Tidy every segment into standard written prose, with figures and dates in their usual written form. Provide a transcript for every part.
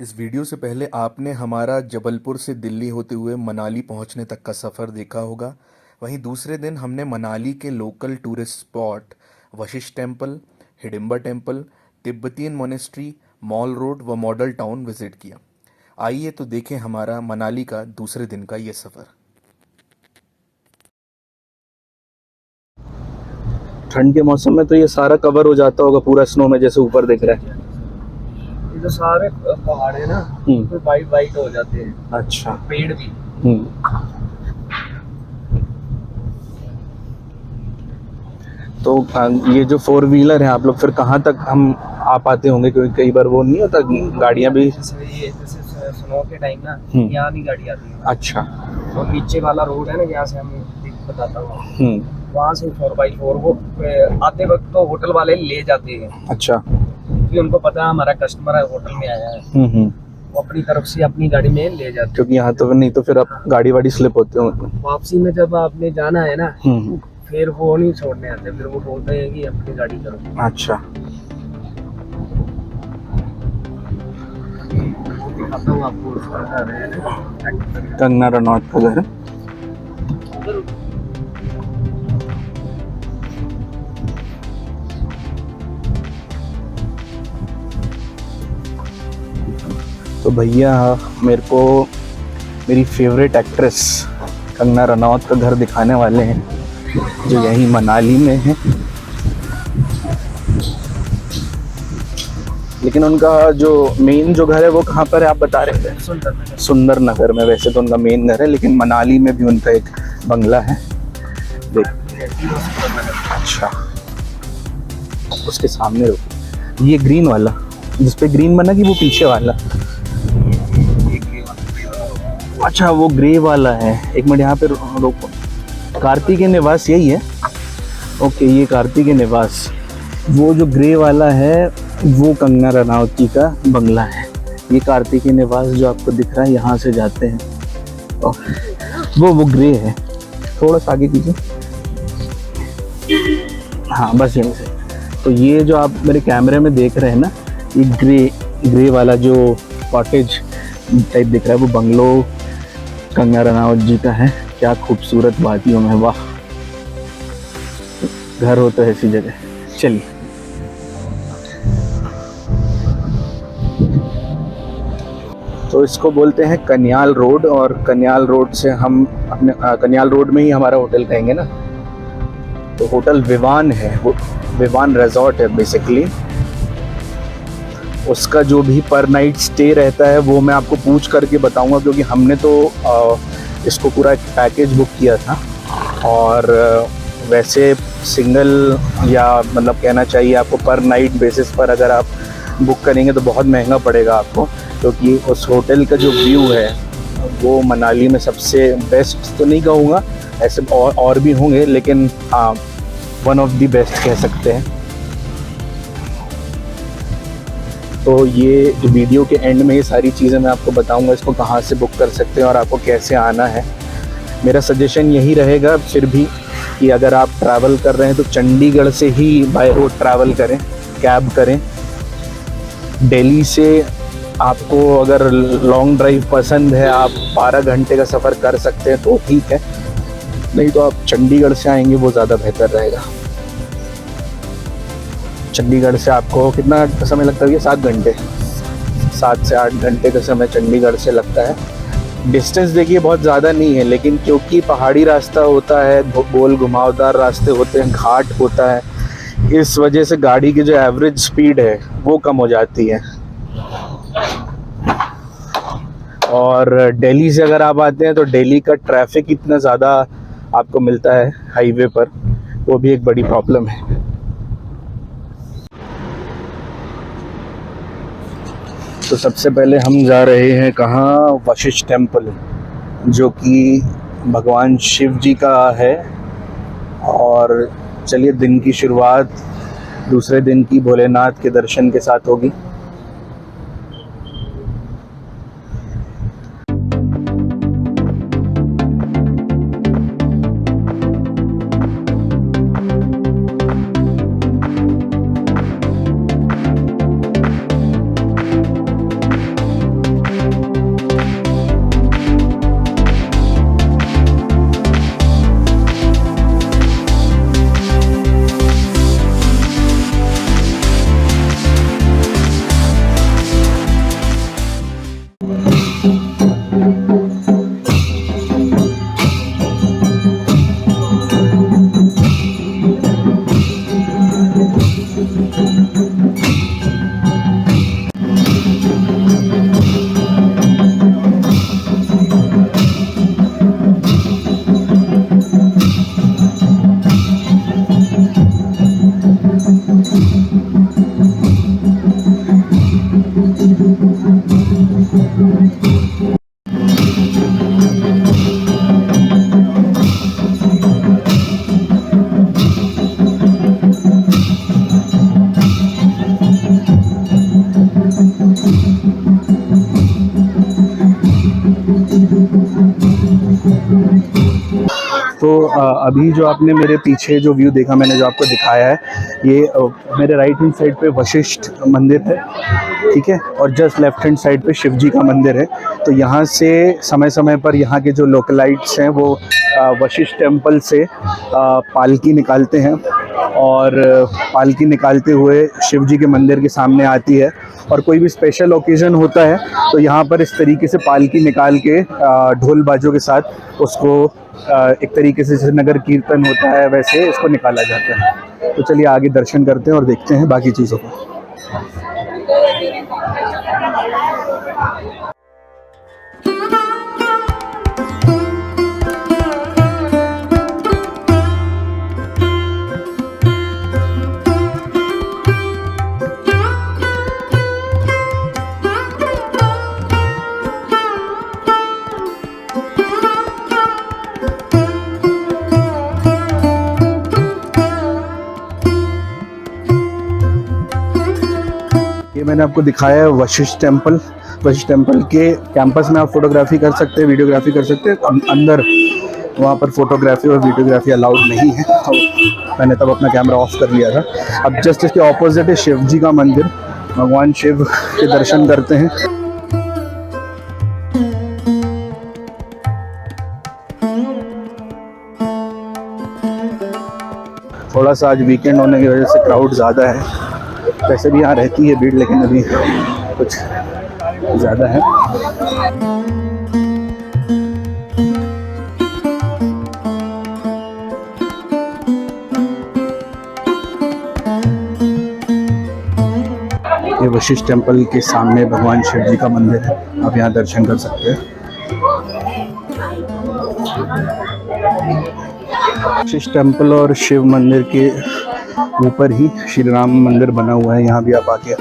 इस वीडियो से पहले आपने हमारा जबलपुर से दिल्ली होते हुए मनाली पहुंचने तक का सफ़र देखा होगा। वहीं दूसरे दिन हमने मनाली के local tourist spot Vashishtha temple, Hidimba temple, Tibetan monastery, mall road व मॉडल टाउन विजिट किया। आइए तो देखें हमारा मनाली का दूसरे दिन का ये सफ़र। ठंड के मौसम में तो ये सारा कवर हो जाता होगा पूरा स्नो में, जैसे ऊपर दिख रहा है। ये जो सारे पहाड़ है ना, तो वाइट वाइट हो जाते हैं। अच्छा। पेड़ भी। तो ये जो फोर व्हीलर है, आप लोग फिर कहाँ तक हम आ पाते होंगे? क्योंकि कई बार वो नहीं होता, गाड़ियाँ भी जैसे स्नो के टाइम ना, यहाँ नहीं गाड़ी आती है। अच्छा। और नीचे वाला रोड है ना, यहाँ से हम बताता हूँ, वहाँ से 4x4 वो आते वक्त तो होटल वाले ले जाते हैं। अच्छा। क्योंकि उनको पता है हमारा कस्टमर होटल में आया है, वो अपनी तरफ से अपनी गाड़ी में ले जाते हैं। क्योंकि यहाँ तो नहीं तो फिर आप गाड़ी वाड़ी स्लिप होते हो। वापसी में जब आपने जाना है ना, फिर वो नहीं छोड़ने आते, फिर वो बोलते हैं कि अपनी गाड़ी करो। अच्छा। दिखाता हूँ आपको कंगना रनौत का घर। तो भैया मेरे को मेरी फेवरेट एक्ट्रेस कंगना रनौत का घर दिखाने वाले हैं, जो यहीं मनाली में है। लेकिन उनका जो मेन जो घर है वो कहाँ पर है, आप बता रहे थे? सुंदर नगर में। वैसे तो उनका मेन घर है, लेकिन मनाली में भी उनका एक बंगला है। देख। अच्छा, उसके सामने रुको। ये ग्रीन वाला जिसपे ग्रीन बना कि वो पीछे वाला? अच्छा, वो ग्रे वाला है। एक मिनट यहाँ पे रोको। कार्तिक निवास यही है? ओके, ये कार्तिक निवास। वो जो ग्रे वाला है वो कंगना रनौत जी का बंगला है। ये कार्तिक निवास जो आपको दिख रहा है, यहाँ से जाते हैं। वो ग्रे है। थोड़ा सा आगे कीजिए। हाँ, बस यहीं से। तो ये जो आप मेरे कैमरे में देख रहे हैं ना, ये ग्रे वाला जो कॉटेज टाइप दिख रहा है, वो बंगलो कंगना रनौत जी का है। क्या खूबसूरत वादियों में, वाह! घर हो तो ऐसी जगह। चलिए। तो इसको बोलते हैं कन्याल रोड, और कन्याल रोड से हम अपने कन्याल रोड में ही हमारा होटल कहेंगे ना। तो होटल विवान है, वो विवान रिजॉर्ट है बेसिकली। उसका जो भी पर नाइट स्टे रहता है वो मैं आपको पूछ करके बताऊंगा, क्योंकि हमने तो इसको पूरा एक पैकेज बुक किया था। और वैसे सिंगल या मतलब कहना चाहिए आपको पर नाइट बेसिस पर अगर आप बुक करेंगे तो बहुत महंगा पड़ेगा आपको, क्योंकि उस होटल का जो व्यू है वो मनाली में सबसे बेस्ट तो नहीं कहूँगा, ऐसे और भी होंगे, लेकिन हाँ, वन ऑफ द बेस्ट कह सकते हैं। तो ये वीडियो के एंड में ये सारी चीज़ें मैं आपको बताऊंगा, इसको कहाँ से बुक कर सकते हैं और आपको कैसे आना है। मेरा सजेशन यही रहेगा फिर भी कि अगर आप ट्रैवल कर रहे हैं तो चंडीगढ़ से ही बाय रोड ट्रैवल करें, कैब करें। दिल्ली से आपको अगर लॉन्ग ड्राइव पसंद है, आप 12 घंटे का सफ़र कर सकते हैं तो ठीक है, नहीं तो आप चंडीगढ़ से आएंगे वो ज़्यादा बेहतर रहेगा। चंडीगढ़ से आपको कितना समय लगता है? 7 घंटे, 7 से 8 घंटे का समय चंडीगढ़ से लगता है। डिस्टेंस देखिए बहुत ज़्यादा नहीं है, लेकिन क्योंकि पहाड़ी रास्ता होता है, गोल घुमावदार रास्ते होते हैं, घाट होता है, इस वजह से गाड़ी की जो एवरेज स्पीड है वो कम हो जाती है। और दिल्ली से अगर आप आते हैं तो दिल्ली का ट्रैफिक इतना ज़्यादा आपको मिलता है हाईवे पर, वो भी एक बड़ी प्रॉब्लम है। तो सबसे पहले हम जा रहे हैं कहाँ? वशिष्ठ टेम्पल, जो कि भगवान शिव जी का है। और चलिए, दिन की शुरुआत दूसरे दिन की भोलेनाथ के दर्शन के साथ होगी। तो अभी जो आपने मेरे पीछे जो व्यू देखा, मैंने जो आपको दिखाया है, ये मेरे राइट हैंड साइड पे वशिष्ठ मंदिर है, ठीक है, और जस्ट लेफ्ट हैंड साइड पे शिव जी का मंदिर है। तो यहाँ से समय समय पर यहाँ के जो लोकलाइट्स हैं वो वशिष्ठ टेम्पल से पालकी निकालते हैं, और पालकी निकालते हुए शिव जी के मंदिर के सामने आती है। और कोई भी स्पेशल ओकेज़न होता है तो यहाँ पर इस तरीके से पालकी निकाल के ढोल बाजों के साथ उसको एक तरीके से जैसे नगर कीर्तन होता है वैसे इसको निकाला जाता है। तो चलिए आगे दर्शन करते हैं और देखते हैं बाकी चीज़ों को। ये मैंने आपको दिखाया है वशिष्ठ टेम्पल। वशिष्ठ टेम्पल के कैंपस में आप फोटोग्राफी कर सकते हैं, वीडियोग्राफी कर सकते हैं। अंदर वहाँ पर फोटोग्राफी और वीडियोग्राफी अलाउड नहीं है, तो मैंने तब अपना कैमरा ऑफ कर लिया था। अब जस्ट इसके ऑपोजिट है शिव जी का मंदिर, भगवान शिव के दर्शन करते हैं। थोड़ा सा आज वीकेंड होने की वजह से क्राउड ज़्यादा है, वैसे भी यहाँ रहती है भीड़, लेकिन अभी कुछ ज़्यादा है। ये वशिष्ठ टेम्पल के सामने भगवान शिव जी का मंदिर है, आप यहाँ दर्शन कर सकते हैं। वशिष्ठ टेम्पल और शिव मंदिर के ऊपर ही श्री राम मंदिर बना हुआ है, यहाँ भी आप आके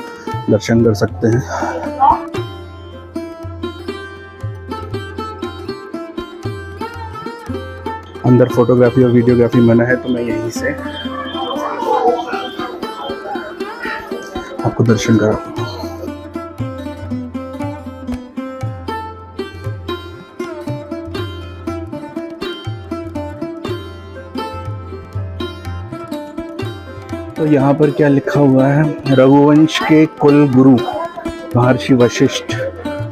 दर्शन कर सकते हैं। अंदर फोटोग्राफी और वीडियोग्राफी मना है, तो मैं यहीं से आपको दर्शन कराता हूँ। तो यहाँ पर क्या लिखा हुआ है, रघुवंश के कुल गुरु महर्षि वशिष्ठ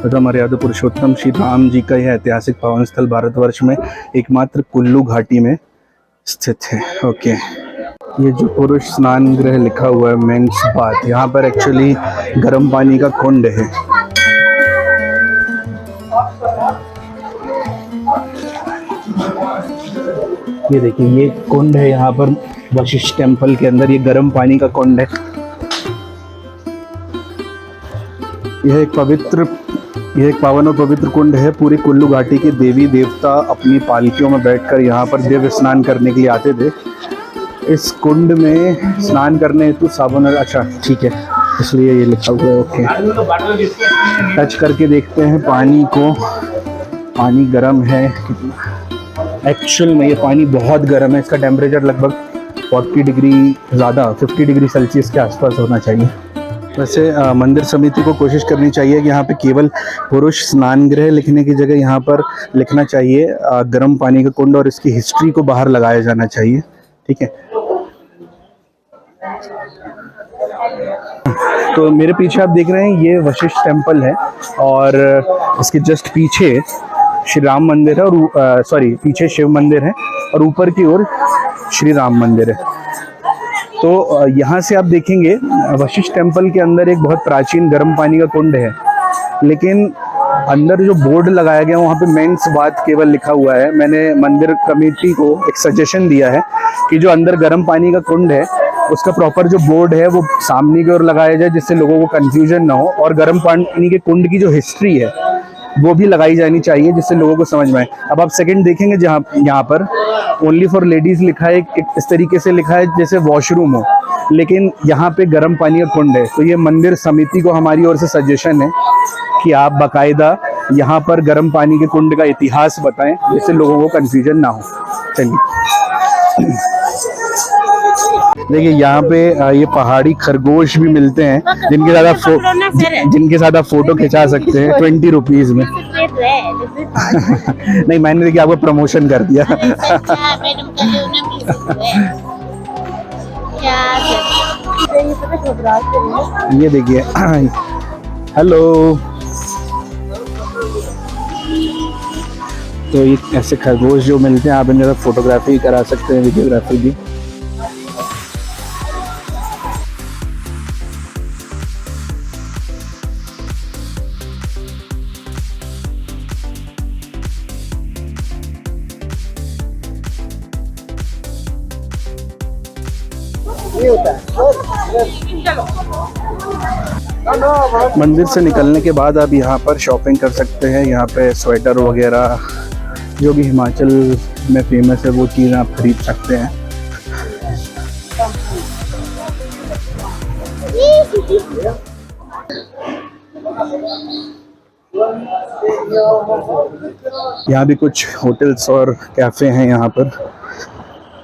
तथा मर्यादा पुरुषोत्तम श्री राम जी का यह ऐतिहासिक पावन स्थल भारतवर्ष में एकमात्र कुल्लू घाटी में स्थित है। ओके, ये जो पुरुष स्नान गृह लिखा हुआ है, मेंस बाथ, यहाँ पर एक्चुअली गर्म पानी का कुंड है। ये देखिए, ये कुंड है यहाँ पर वशिष्ठ टेम्पल के अंदर, ये गर्म पानी का कुंड है। यह एक पावन और पवित्र कुंड है। पूरी कुल्लू घाटी के देवी देवता अपनी पालकियों में बैठकर यहाँ पर दिव्य स्नान करने के लिए आते थे। इस कुंड में स्नान करने हेतु साबुन, अच्छा ठीक है, इसलिए ये लिखा हुआ है। ओके, टच करके देखते हैं पानी को। पानी गर्म है कितना, एक्चुअल में ये पानी बहुत गर्म है। इसका टेम्परेचर लगभग 40 डिग्री, ज़्यादा 50 डिग्री सेल्सियस के आसपास होना चाहिए। वैसे मंदिर समिति को कोशिश करनी चाहिए कि यहाँ पे केवल पुरुष स्नान गृह लिखने की जगह यहाँ पर लिखना चाहिए गर्म पानी का कुंड, और इसकी हिस्ट्री को बाहर लगाया जाना चाहिए। ठीक है, तो मेरे पीछे आप देख रहे हैं ये वशिष्ठ टेम्पल है, और इसके जस्ट पीछे श्री राम मंदिर है, और पीछे शिव मंदिर है, और ऊपर की ओर श्री राम मंदिर है। तो यहाँ से आप देखेंगे वशिष्ठ टेम्पल के अंदर एक बहुत प्राचीन गर्म पानी का कुंड है, लेकिन अंदर जो बोर्ड लगाया गया वहाँ पे मेंस बाथ केवल लिखा हुआ है। मैंने मंदिर कमेटी को एक सजेशन दिया है कि जो अंदर गर्म पानी का कुंड है उसका प्रॉपर जो बोर्ड है वो सामने की ओर लगाया जाए, जिससे लोगों को कंफ्यूजन ना हो, और गर्म पानी के कुंड की जो हिस्ट्री है वो भी लगाई जानी चाहिए, जिससे लोगों को समझ में आए। अब आप सेकंड देखेंगे जहाँ यहाँ पर ओनली फॉर लेडीज लिखा है, एक इस तरीके से लिखा है जैसे वॉशरूम हो, लेकिन यहाँ पे गर्म पानी का कुंड है। तो ये मंदिर समिति को हमारी ओर से सजेशन है कि आप बाकायदा यहाँ पर गर्म पानी के कुंड का इतिहास बताएं, जिससे लोगों को कंफ्यूजन ना हो। चलिए, देखिए यहाँ पे ये पहाड़ी खरगोश भी मिलते हैं जिनके साथ आप फोटो खिंचा सकते हैं 20 रुपीज में। नहीं, मैंने देखिए आपको प्रमोशन कर दिया। ये देखिए, हेलो। तो ये ऐसे खरगोश जो मिलते हैं, आप इनके साथ फोटोग्राफी करा सकते हैं, वीडियोग्राफी भी। मंदिर से निकलने के बाद आप यहाँ पर शॉपिंग कर सकते हैं। यहाँ पे स्वेटर वगैरह जो भी हिमाचल में फेमस है वो चीज़ आप खरीद सकते हैं। यहाँ भी कुछ होटल्स और कैफ़े हैं यहाँ पर,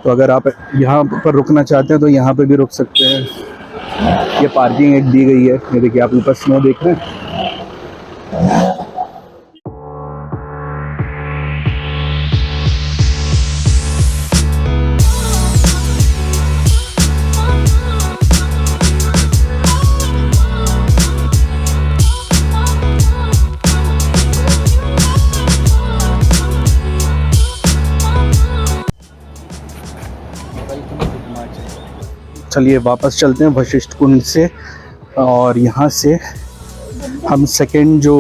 तो अगर आप यहाँ पर रुकना चाहते हैं तो यहाँ पे भी रुक सकते हैं। ये पार्किंग एक दी गई है। ये देखिए, आप ऊपर स्नो देख रहे हैं। चलिए वापस चलते हैं वशिष्ठ कुंड से, और यहाँ से हम सेकंड जो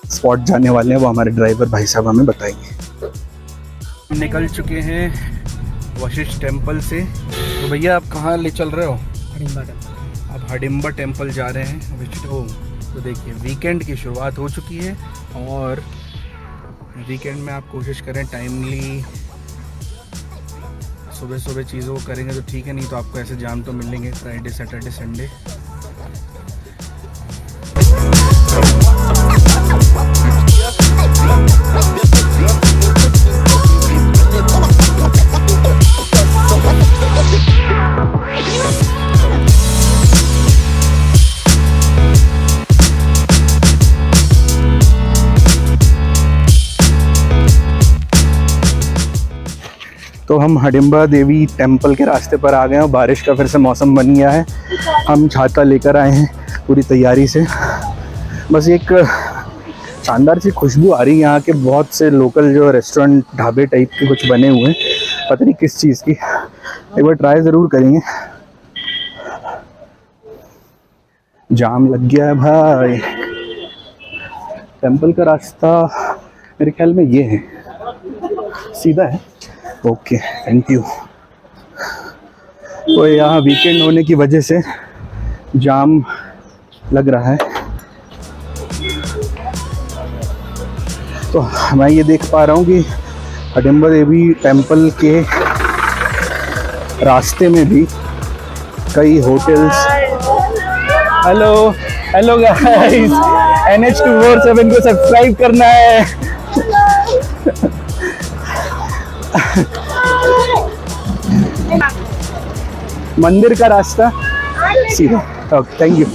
स्पॉट जाने वाले हैं वो हमारे ड्राइवर भाई साहब हमें बताएंगे। हम निकल चुके हैं वशिष्ठ टेम्पल से। तो भैया आप कहाँ ले चल रहे हो? हडिम्बा टेम्पल। आप हडिम्बा टेम्पल जा रहे हैं विजिट हो। तो देखिए, वीकेंड की शुरुआत हो चुकी है और वीकेंड में आप कोशिश करें टाइमली सुबह सुबह चीज़ों को करेंगे तो ठीक है, नहीं तो आपको ऐसे जाम तो मिलेंगे फ्राइडे सैटरडे संडे। तो हम हडिम्बा देवी टेम्पल के रास्ते पर आ गए हैं और बारिश का फिर से मौसम बन गया है। हम छाता लेकर आए हैं पूरी तैयारी से। बस एक शानदार सी खुशबू आ रही है यहाँ के बहुत से लोकल जो रेस्टोरेंट ढाबे टाइप के कुछ बने हुए हैं, पता नहीं किस चीज़ की। एक बार ट्राई ज़रूर करेंगे। जाम लग गया है भाई। टेम्पल का रास्ता मेरे ख्याल में ये है, सीधा है। Okay, thank you. तो यहाँ वीकेंड होने की वजह से जाम लग रहा है। तो मैं ये देख पा रहा हूँ कि हडिम्बा देवी टेम्पल के रास्ते में भी कई hotels. Hello hello guys, NH247 को सब्सक्राइब करना है। मंदिर का रास्ता सीधा। Okay, thank you.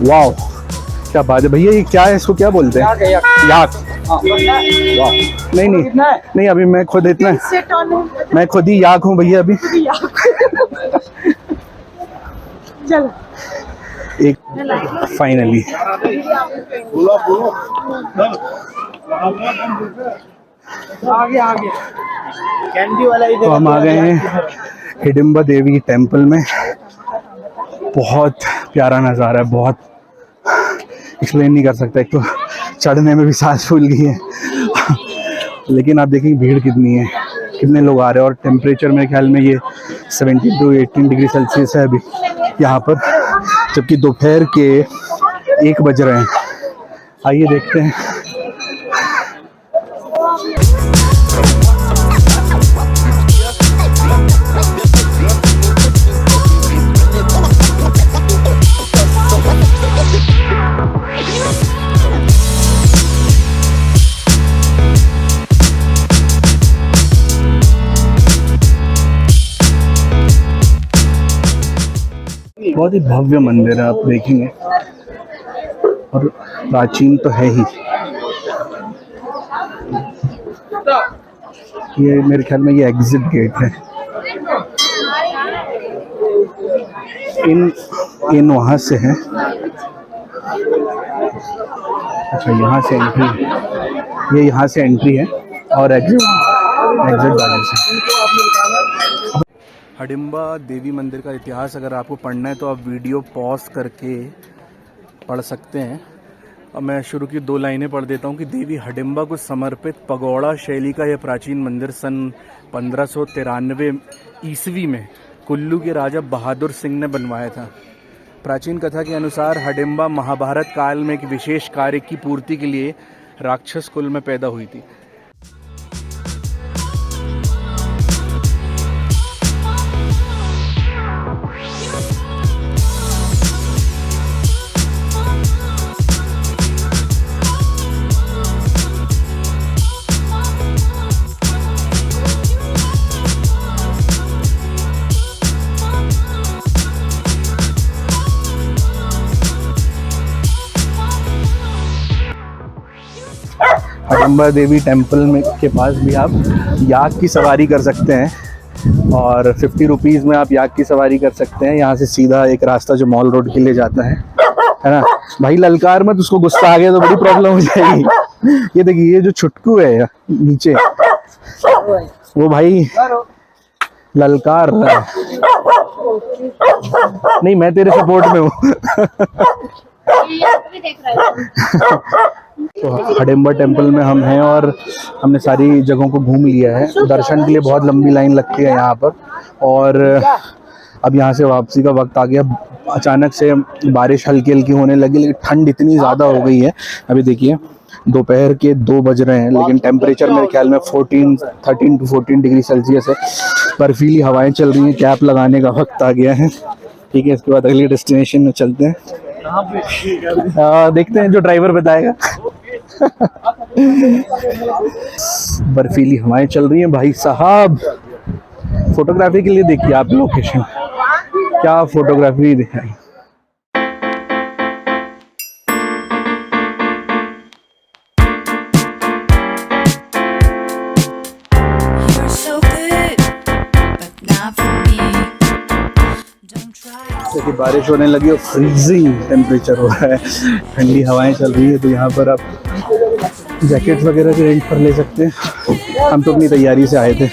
वाओ, क्या बात है भैया। ये क्या है, इसको क्या बोलते हैं? याक। वाह, नहीं नहीं नहीं, अभी मैं खुद मैं खुद ही याक हूँ भैया अभी। चलो एक फाइनली आगे कैंडी वाला। तो हम आ गए हैं हिडिम्बा देवी टेम्पल में। बहुत प्यारा नज़ारा है, बहुत एक्सप्लेन नहीं कर सकता। एक तो चढ़ने में भी सांस फूल गई है। लेकिन आप देखेंगे भीड़ कितनी है, कितने लोग आ रहे हैं। और टेम्परेचर मेरे ख्याल में ये 17 to 18 डिग्री सेल्सियस है अभी यहाँ पर, जबकि दोपहर के 1 बज रहे हैं। आइए देखते हैं। बहुत ही भव्य मंदिर है, आप देखेंगे, और प्राचीन तो है ही। ये मेरे ख्याल में ये एग्जिट गेट है। इन वहाँ से है। अच्छा, यहाँ से एंट्री है, ये यहाँ से एंट्री है और एग्जिट बाहर से। हडिम्बा देवी मंदिर का इतिहास अगर आपको पढ़ना है तो आप वीडियो पॉज करके पढ़ सकते हैं। और मैं शुरू की 2 लाइनें पढ़ देता हूँ कि देवी हडिम्बा को समर्पित पगोड़ा शैली का यह प्राचीन मंदिर सन 1593 ईस्वी में कुल्लू के राजा बहादुर सिंह ने बनवाया था। प्राचीन कथा के अनुसार हडिम्बा महाभारत काल में एक विशेष कार्य की पूर्ति के लिए राक्षस कुल में पैदा हुई थी। हडिम्बा देवी टेम्पल में के पास भी आप याक की सवारी कर सकते हैं और 50 रुपीज़ में आप याक की सवारी कर सकते हैं। यहाँ से सीधा एक रास्ता जो मॉल रोड के लिए जाता है ना। भाई ललकार मत, उसको गुस्सा आ गया तो बड़ी प्रॉब्लम हो जाएगी। ये देखिए, ये जो छुटकू है नीचे, वो भाई ललकार रहा है। नहीं, मैं तेरे सपोर्ट में हूँ। तो हडिम्बा टेम्पल में हम हैं और हमने सारी जगहों को घूम लिया है। दर्शन के लिए बहुत लंबी लाइन लगती है यहाँ पर, और अब यहाँ से वापसी का वक्त आ गया। अचानक से बारिश हल्की हल्की होने लगी, लेकिन ठंड इतनी ज़्यादा हो गई है। अभी देखिए दोपहर के 2 बज रहे हैं, लेकिन टेम्परेचर मेरे ख्याल में 13 to 14 डिग्री सेल्सियस है। बर्फीली हवाएं चल रही हैं, कैप लगाने का वक्त आ गया है। ठीक है, इसके बाद अगली डेस्टिनेशन में चलते हैं। देखते हैं जो ड्राइवर बताएगा। बर्फीली हवाएं चल रही हैं भाई साहब। फोटोग्राफी के लिए देखिए आप लोकेशन, क्या फोटोग्राफी दिखाई। कि बारिश होने लगी और फ्रीजिंग टेम्परेचर हो रहा है, ठंडी हवाएं चल रही है। तो यहाँ पर आप जैकेट्स वगैरह भी रेंट पर ले सकते हैं। हम तो अपनी तैयारी से आए थे।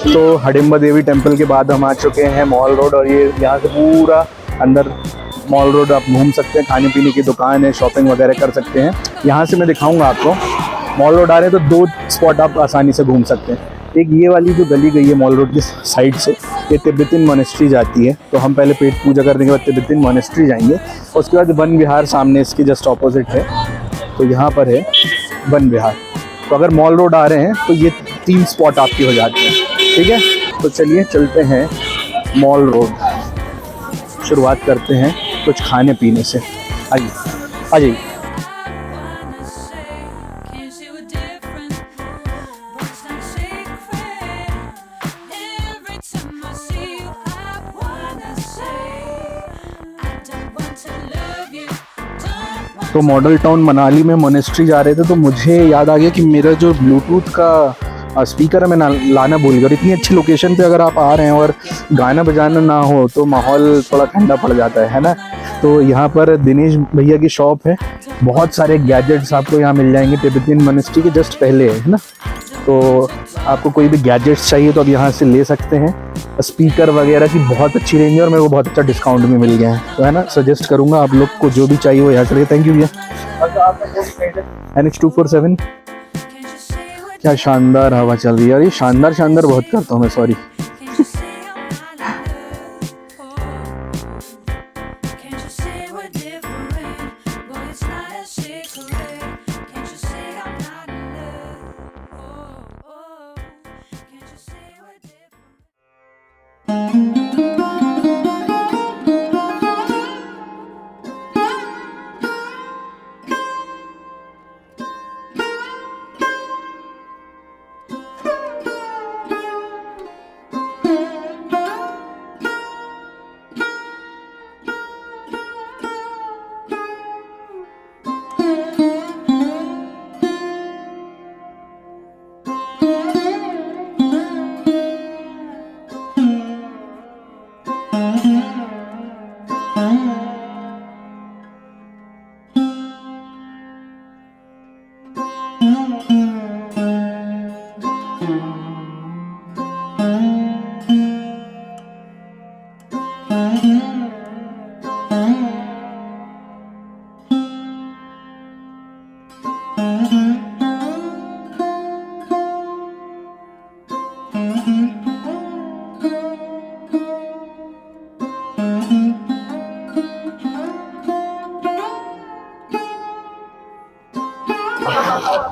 तो हडिम्बा देवी टेम्पल के बाद हम आ चुके हैं मॉल रोड, और ये यहाँ से पूरा अंदर मॉल रोड आप घूम सकते हैं। खाने पीने की दुकान है, शॉपिंग वगैरह कर सकते हैं। यहाँ से मैं दिखाऊंगा आपको। मॉल रोड आ रहे हैं तो 2 स्पॉट आप आसानी से घूम सकते हैं। एक ये वाली जो गली गई है मॉल रोड की साइड से, ये तिब्बतिन मोनेस्ट्री जाती है। तो हम पहले पेट पूजा करने के बाद तिब्बतिन मोनेस्ट्री जाएंगे। उसके बाद वन विहार सामने इसके जस्ट ऑपोजिट है, तो यहाँ पर है वन विहार। तो अगर मॉल रोड आ रहे हैं तो ये 3 स्पॉट आपके हो जाते हैं। ठीक है, तो चलिए चलते हैं मॉल रोड। शुरुआत करते हैं कुछ खाने पीने से। आइए आ जाइए। तो मॉडल टाउन मनाली में मोनेस्ट्री जा रहे थे, तो मुझे याद आ गया कि मेरा जो ब्लूटूथ का स्पीकर है मैं लाना भूल गया। और इतनी अच्छी लोकेशन पे अगर आप आ रहे हैं और गाना बजाना ना हो तो माहौल थोड़ा ठंडा पड़ जाता है ना। तो यहाँ पर दिनेश भैया की शॉप है, बहुत सारे गैजेट्स आपको यहाँ मिल जाएंगे। तिब्बतिन मोनेस्ट्री के जस्ट पहले है ना, तो आपको कोई भी गैजेट्स चाहिए तो आप यहाँ से ले सकते हैं। स्पीकर वगैरह की बहुत अच्छी रेंज है और मेरे को बहुत अच्छा डिस्काउंट में मिल गया है, तो है ना। सजेस्ट करूँगा आप लोग को, जो भी चाहिए वो यहाँ से। थैंक यू भैया। NH247, क्या शानदार हवा चल रही है यार। ये शानदार बहुत करता हूँ मैं, सॉरी।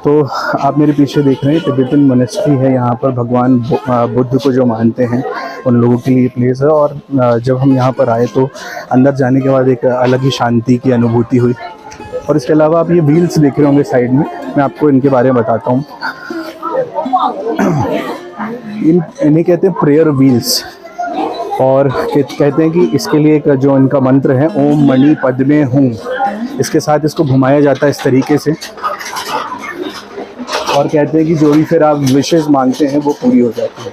तो आप मेरे पीछे देख रहे हैं तिब्बतन मोनेस्ट्री है। यहाँ पर भगवान बुद्ध को जो मानते हैं उन लोगों के लिए प्लेस है। और जब हम यहाँ पर आए तो अंदर जाने के बाद एक अलग ही शांति की अनुभूति हुई। और इसके अलावा आप ये व्हील्स देख रहे होंगे साइड में, मैं आपको इनके बारे में बताता हूँ। इन्हें कहते हैं प्रेयर व्हील्स। और कहते हैं कि इसके लिए एक जो इनका मंत्र है, ओम मणि पद्मे हूँ, इसके साथ इसको घुमाया जाता है इस तरीके से। और कहते हैं कि जो भी फिर आप विशेष मांगते हैं वो पूरी हो जाती है।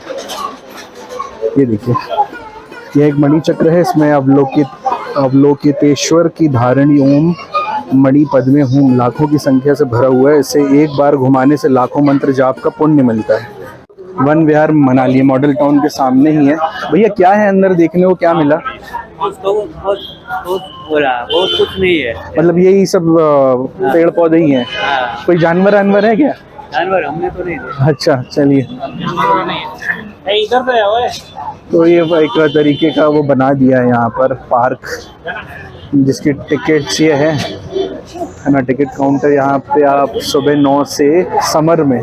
ये देखिए, ये एक मणि चक्र है, इसमें अवलोकितेश्वर की धारणी ओम मणि पद्मे हूँ लाखों की संख्या से भरा हुआ है। इसे एक बार घुमाने से लाखों मंत्र जाप का पुण्य मिलता है। वन विहार मनाली मॉडल टाउन के सामने ही है। भैया क्या है अंदर देखने को, क्या मिला? बहुत कुछ नहीं है, मतलब यही सब पेड़ पौधे ही हैं। कोई जानवर वानवर है क्या? जानवर हमने तो नहीं देखा। अच्छा चलिए। इधर तो है। तो ये एक तरीके का वो बना दिया है यहाँ पर पार्क, जिसकी टिकट्स ये है ना। टिकट काउंटर यहाँ पे आप सुबह 9 से समर में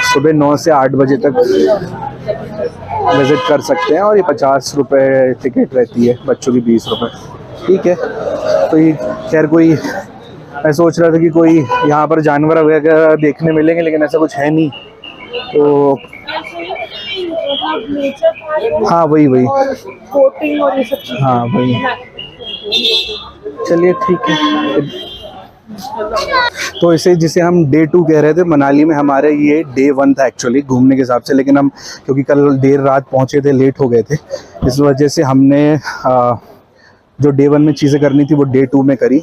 सुबह 9 से 8 बजे तक विज़िट कर सकते हैं। और ये 50 रुपये टिकट रहती है, बच्चों की 20 रुपये। ठीक है। तो ये खैर कोई, मैं सोच रहा था कि कोई यहाँ पर जानवर वगैरह देखने मिलेंगे, लेकिन ऐसा कुछ है नहीं। तो हाँ वही बोटिंग और ये सब चीजें। हाँ वही। चलिए ठीक है। तो इसे जिसे हम डे 2 कह रहे थे, मनाली में हमारे ये डे 1 था एक्चुअली घूमने के हिसाब से। लेकिन हम क्योंकि कल देर रात पहुँचे थे, लेट हो गए थे, इस वजह से हमने जो डे 1 में चीज़ें करनी थी वो डे 2 में करी।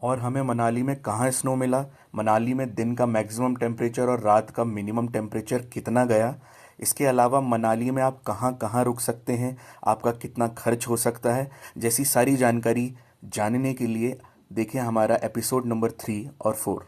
और हमें मनाली में कहाँ स्नो मिला, मनाली में दिन का मैक्सिमम टेम्परेचर और रात का मिनिमम टेम्परेचर कितना गया, इसके अलावा मनाली में आप कहाँ कहाँ रुक सकते हैं, आपका कितना खर्च हो सकता है, जैसी सारी जानकारी जानने के लिए देखिए हमारा एपिसोड नंबर 3 और 4।